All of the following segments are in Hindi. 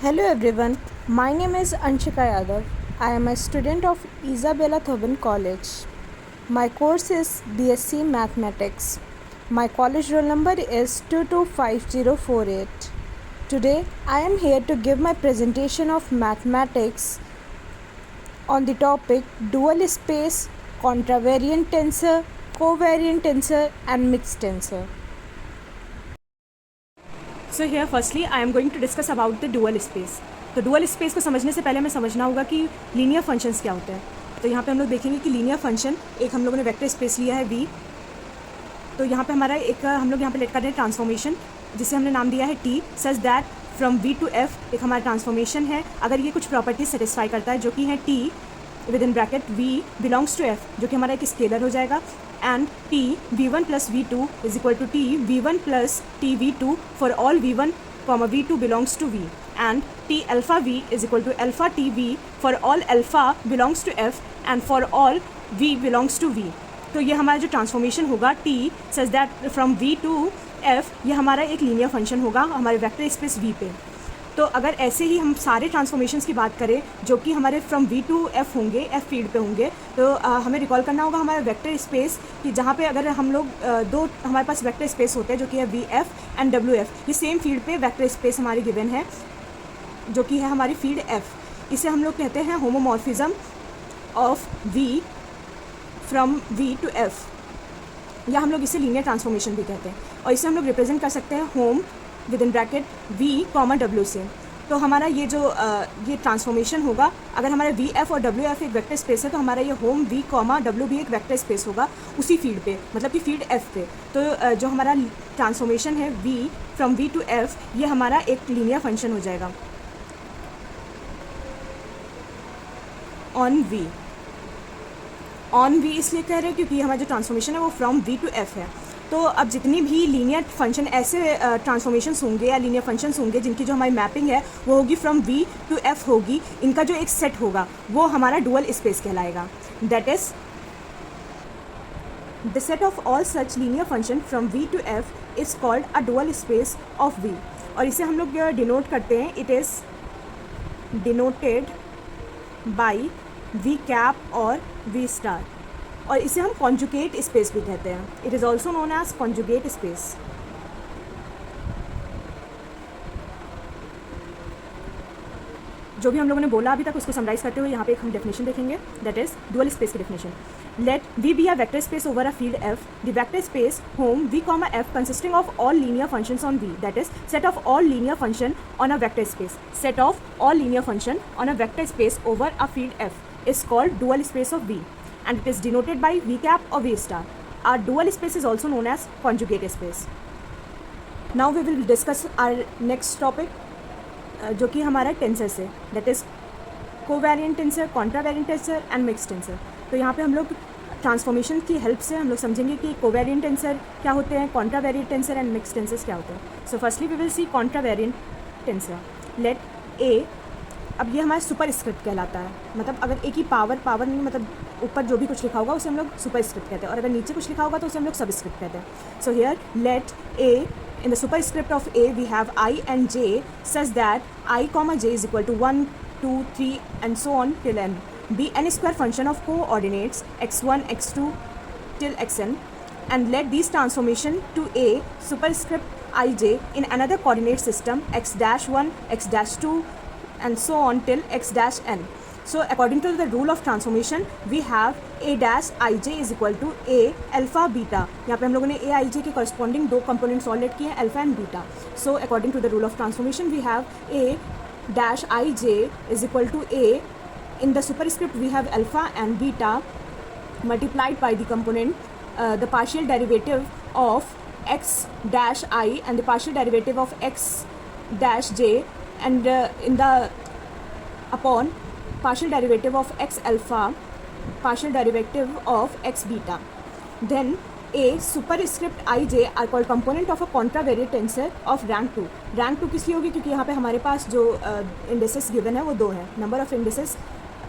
Hello everyone, my name is Anshika Yadav. I am a student of Isabella Thoban College. My course is BSc Mathematics. My college roll number is 225048. Today I am here to give my presentation of mathematics on the topic dual space, contravariant tensor, covariant tensor and mixed tensor. So here firstly I am going to discuss about the dual space. तो डुअल स्पेस को समझने से पहले हमें समझना होगा कि लीनियर फंक्शंस क्या होते हैं. तो यहाँ पे हम लोग देखेंगे कि लीनियर फंक्शन एक हम लोगों ने वेक्टर स्पेस लिया है वी. तो यहाँ पे हमारा एक हम लोग यहाँ पे लेट कर रहे हैं ट्रांसफॉर्मेशन जिसे हमने नाम दिया है T such that from V to F एक हमारा ट्रांसफॉर्मेशन है. अगर ये कुछ प्रॉपर्टीज सेटिस्फाई करता है जो कि है T within bracket V belongs to F जो कि हमारा एक स्केलर हो जाएगा and t v1 plus v2 is equal to t v1 plus t v2 for all v1 comma v2 belongs to v and t alpha v is equal to alpha t v for all alpha belongs to f and for all v belongs to v. तो ये हमारा जो ट्रांसफॉर्मेशन होगा t such that from v to f ये हमारा एक लीनियर फंक्शन होगा हमारे वेक्टर स्पेस v पे. तो अगर ऐसे ही हम सारे ट्रांसफॉर्मेशंस की बात करें जो कि हमारे फ्रॉम वी टू एफ होंगे एफ फील्ड पे होंगे तो हमें रिकॉल करना होगा हमारा वेक्टर स्पेस कि जहाँ पे अगर हम लोग दो हमारे पास वेक्टर स्पेस होते हैं जो कि है V F and W F. ये सेम फील्ड पे वेक्टर स्पेस हमारी गिवन है जो कि है हमारी फील्ड एफ. इसे हम लोग कहते हैं homomorphism of V from V to F या हम लोग इसे लीनियर ट्रांसफॉर्मेशन भी कहते हैं. और इसे हम लोग रिप्रेजेंट कर सकते हैं hom within bracket V comma W से. तो हमारा ये जो ये ट्रांसफॉर्मेशन होगा अगर हमारा वी एफ और डब्ल्यू एफ एक वेक्टर स्पेस है तो हमारा ये होम वी कॉमा डब्ल्यू भी एक वेक्टर स्पेस होगा उसी फील्ड पे मतलब कि फील्ड एफ पे. तो जो हमारा ट्रांसफॉर्मेशन है V from V to F ये हमारा एक लीनियर फंक्शन हो जाएगा ऑन वी. ऑन वी इसलिए कह रहे हैं क्योंकि हमारा जो ट्रांसफॉर्मेशन है वो फ्रॉम वी टू एफ है. तो अब जितनी भी लीनियर फंक्शन ऐसे ट्रांसफॉर्मेशंस होंगे या लीनियर फंक्शंस होंगे जिनकी जो हमारी मैपिंग है वो होगी फ्रॉम वी टू एफ होगी. इनका जो एक सेट होगा वो हमारा डुअल स्पेस कहलाएगा. That is the set of all such linear function from V to F is called a dual space of V. और इसे हम लोग डिनोट करते हैं. It is denoted by V cap और वी स्टार और इसे हम कॉन्जुगेट स्पेस भी कहते हैं. It is also known as conjugate space. जो भी हम लोगों ने बोला अभी तक उसको समराइज करते हुए यहाँ पे एक हम डेफिनेशन देखेंगे. दैट इज डुअल स्पेस की definition. Let V be a vector space over a field F. The vector space hom V comma F consisting of all linear functions on V. That is set of all linear function on a vector space. Set of all linear function on a vector space over a field F is called dual space of V and it is denoted by v cap or v star. Our dual space is also known as conjugate space. Now we will discuss our next topic जो कि हमारा टेंसर से that is covariant tensor, contravariant tensor and mixed tensor. तो यहाँ पे हम लोग ट्रांसफॉर्मेशन की हेल्प से हम लोग समझेंगे कि कोवेरिएंट टेंसर क्या होते हैं, contravariant tensor and mixed tensors क्या होते हैं. So firstly we will see contravariant tensor. Let a अब ये हमारा सुपर स्क्रिप्ट कहलाता है. मतलब अगर एक ही पावर नहीं मतलब ऊपर जो भी कुछ लिखा होगा उसे हम लोग सुपर स्क्रिप्ट कहते हैं और अगर नीचे कुछ लिखा होगा तो उसे हम लोग सब स्क्रिप्ट कहते हैं. So here let A in the superscript of A we have I and J such that I comma J is equal to 1 2 3 and so on till N. Be N square function of coordinates x1 x2 till xn and let these transformation to a superscript ij in another coordinate system x dash 1 x dash 2 and so on till x dash n. So according to the rule of transformation we have a dash ij is equal to a alpha beta. यहाँ पे हम लोगों ने a ij के corresponding दो components सॉल्व किए हैं alpha and beta. So according to the rule of transformation we have a dash ij is equal to a in the superscript we have alpha and beta multiplied by the component the partial derivative of x dash I and the partial derivative of x dash j and in the upon partial derivative of x alpha partial derivative of x beta. Then a superscript ij are called component of a contravariant tensor of rank 2. rank 2 किस लिए होगी क्योंकि यहाँ पे हमारे पास जो इंडिसेस गिवन है वो दो हैं. Number of indices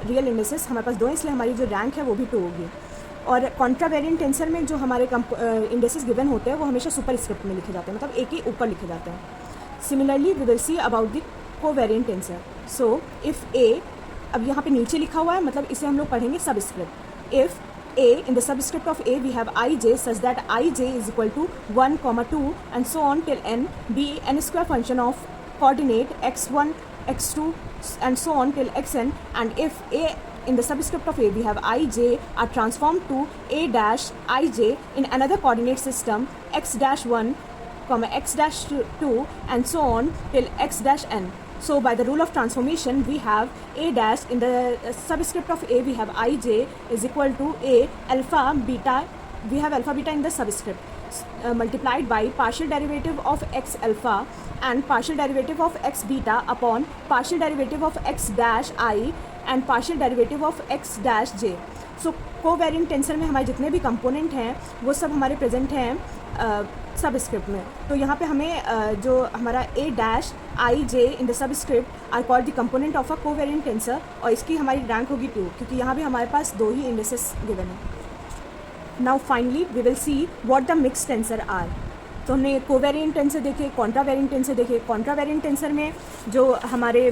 real indices हमारे पास दो हैं इसलिए हमारी जो रैंक है वो भी 2 होगी. और कॉन्ट्रावेरिएंट टेंसर में जो हमारे इंडिसेस गिवन होते हैं वो हमेशा सुपर स्क्रिप्ट में लिखे जाते हैं मतलब एक ही ऊपर लिखे जाते हैं. Similarly we will see about the covariant tensor. So if a, अब यहाँ पे नीचे लिखा हुआ है, मतलब इसे हम लोग पढ़ेंगे subscript. If a, in the subscript of a we have ij such that ij is equal to 1, 2 and so on till n be n square function of coordinate x1, x2 and so on till xn, and if a in the subscript of a we have ij are transformed to a dash ij in another coordinate system x dash 1, x dash 2 and so on till x dash n. So by the rule of transformation we have a dash in the subscript of a we have ij is equal to a alpha beta, we have alpha beta in the subscript, multiplied by partial derivative of x alpha and partial derivative of x beta upon partial derivative of x dash I and partial derivative of x dash j. So covariant tensor में हमारे जितने भी कंपोनेंट हैं वो सब हमारे प्रेजेंट हैं सबस्क्रिप्ट में. तो यहाँ पे हमें जो हमारा A dash i j in the subscript are called the component of a covariant tensor, और इसकी हमारी रैंक होगी 2 क्योंकि यहाँ भी हमारे पास 2 ही इंडेसेस गिवन है. Now finally we will see what the mix tensor are. तो हमने कोवेरिएंट टेंसर देखे, कॉन्ट्रावेरिएंट टेंसर देखे. कॉन्ट्रावेरिएंट टेंसर में जो हमारे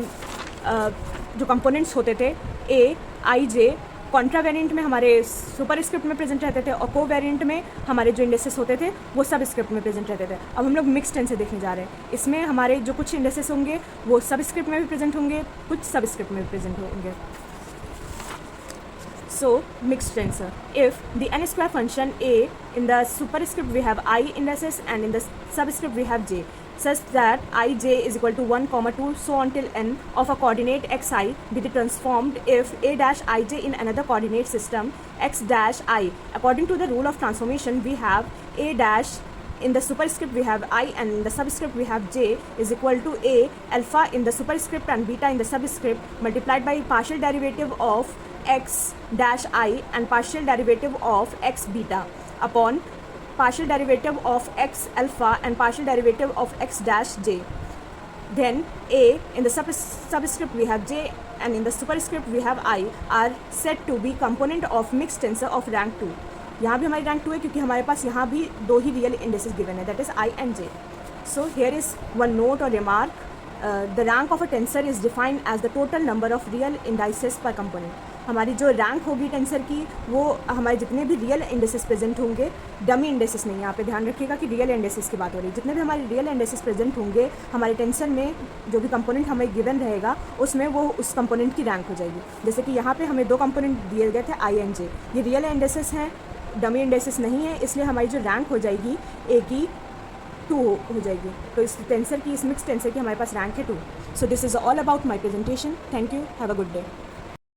जो कंपोनेंट्स होते थे ए आई जे, कॉन्ट्रावेरिएंट में हमारे सुपर स्क्रिप्ट में प्रेजेंट रहते थे और कोवेरिएंट में हमारे जो इंडेसेस होते थे वो सब स्क्रिप्ट में प्रेजेंट रहते थे. अब हम लोग मिक्स टेंसर देखने जा रहे हैं. इसमें हमारे जो कुछ इंडेसेस होंगे वो सब स्क्रिप्ट में भी प्रेजेंट होंगे, कुछ सब स्क्रिप्ट में भी प्रेजेंट होंगे. So mixed tensor. If the n square function a in the superscript we have I indices and in the subscript we have j, such that ij is equal to 1, 2 so on till n of a coordinate xi be transformed if a dash ij in another coordinate system x dash I. According to the rule of transformation we have a dash in the superscript we have I and in the subscript we have j is equal to a alpha in the superscript and beta in the subscript multiplied by partial derivative of x dash I and partial derivative of x beta upon partial derivative of x alpha and partial derivative of x dash j. Then a in the subscript we have j and in the superscript we have I are said to be component of mixed tensor of rank 2. यहाँ भी हमारी रैंक 2 है क्योंकि हमारे पास यहाँ भी 2 ही रियल इंडेसेस गिवन है, that is I and j. So here is one note or remark. The rank of a tensor is defined as the total number of real indices per component. हमारी जो रैंक होगी टेंसर की वो हमारे जितने भी रियल इंडेसेस प्रेजेंट होंगे, डमी इंडेसेस नहीं, यहाँ पे ध्यान रखिएगा कि रियल इंडेसेस की बात हो रही है. जितने भी हमारे रियल इंडेसेस प्रेजेंट होंगे हमारे टेंसर में जो भी कंपोनेंट हमें गिवन रहेगा उसमें वो उस कंपोनेंट की रैंक हो जाएगी. जैसे कि यहाँ पे हमें 2 कंपोनेंट दिए गए थे आई एंड जे, ये रियल इंडेसेस हैं, डमी इंडेसेस नहीं है, इसलिए हमारी जो रैंक हो जाएगी ए की 2 हो जाएगी. तो इस टेंसर की, इस मिक्स टेंसर की हमारे पास रैंक है 2. So this is all about my presentation. Thank you. Have a good day.